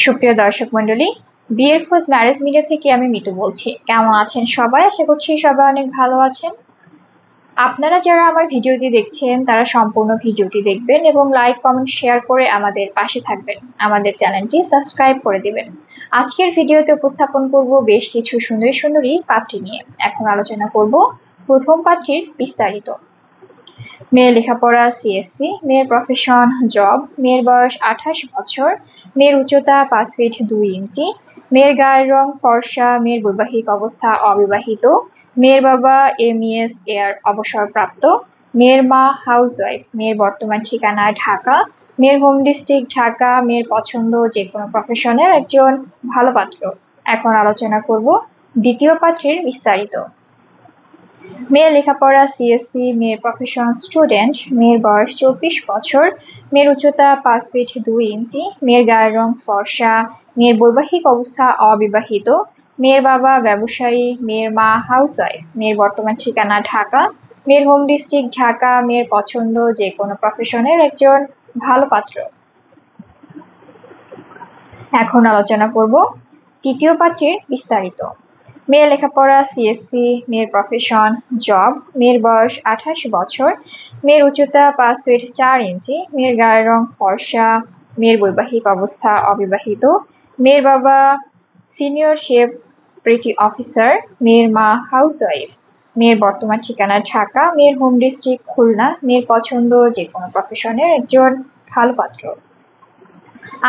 সুপ্রিয় দর্শক মণ্ডলী, বিয়ের খোঁজ ম্যারেজ মিডিয়া থেকে আমি মিতু বলছি। কেমন আছেন সবাই? আশা করছি সবাই অনেক ভালো আছেন। আপনারা যারা আমার ভিডিওটি দেখছেন তারা সম্পূর্ণ ভিডিওটি দেখবেন এবং লাইক কমেন্ট শেয়ার করে আমাদের পাশে থাকবেন, আমাদের চ্যানেলটি সাবস্ক্রাইব করে দিবেন। আজকের ভিডিওতে উপস্থাপন করব বেশ কিছু সুন্দরী সুন্দরী পাত্রী নিয়ে। এখন আলোচনা করব প্রথম পাত্রীর বিস্তারিত। মেয়ের লেখাপড়া সিএসসি, মেয়ের প্রফেশন জব, মেয়ের বয়স 28 বছর, মেয়ের উচ্চতা 5 ফিট 2 ইঞ্চি, মেয়ের গায়ের রং ফর্সা, মেয়ের বৈবাহিক অবস্থা অবিবাহিত, মেয়ের বাবা এমইএস এর অবসরপ্রাপ্ত, মেয়ের মা হাউসওয়াইফ, মেয়ের বর্তমান ঠিকানা ঢাকা, মেয়ের হোম ডিস্ট্রিক্ট ঢাকা, মেয়ের পছন্দ যে কোনো প্রফেশনের একজন ভালো পাত্র। এখন আলোচনা করব দ্বিতীয় পাত্রীর বিস্তারিত। মেয়ের লেখাপড়া সিএসসি, মেয়ের প্রফেশন স্টুডেন্ট, মেয়ের বয়স 24 বছর, মেয়ের উচ্চতা 5 ফিট 2 ইঞ্চি, মেয়ের গায়ের রং ফর্সা, মেয়ের বৈবাহিক অবস্থা অবিবাহিত, মেয়ের বাবা ব্যবসায়ী, মেয়ের মা হাউসওয়াইফ, মেয়ের বর্তমান ঠিকানা ঢাকা, মেয়ের হোম ডিস্ট্রিক্ট ঢাকা, মেয়ের পছন্দ যে কোনো প্রফেশনের একজন ভালো পাত্র। এখন আলোচনা করব তৃতীয় পাত্রীর বিস্তারিত। মেয়ের লেখাপড়া সিএসসি, মেয়ের প্রফেশন জব, মেয়ের বয়স 28 বছর, মেয়ের উচ্চতা 5 ফিট 4 ইঞ্চি, মেয়ের গায়ের রং ফর্সা, মেয়ের বৈবাহিক অবস্থা অবিবাহিত, মেয়ের বাবা সিনিয়র শেফ প্রিটি অফিসার, মেয়ের মা হাউসওয়াইফ, মেয়ের বর্তমান ঠিকানা ঢাকা, মেয়ের হোম ডিস্ট্রিক্ট খুলনা, মেয়ের পছন্দ যে কোনো প্রফেশনের একজন ভালো পাত্র।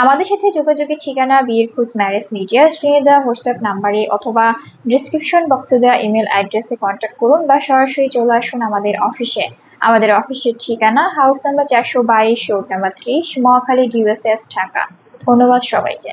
আমাদের সাথে যোগাযোগের ঠিকানা বিয়ের খোঁজ ম্যারেজ মিডিয়া, স্ক্রিনে দেওয়া হোয়াটসঅ্যাপ নাম্বারে অথবা ডিসক্রিপশন বক্সে দেওয়া ইমেল অ্যাড্রেসে কন্ট্যাক্ট করুন বা সরাসরি চলে আসুন আমাদের অফিসে। আমাদের অফিসের ঠিকানা house number 422, road number 30, Mohakhali, ডিওএসএস, Dhaka. ধন্যবাদ সবাইকে।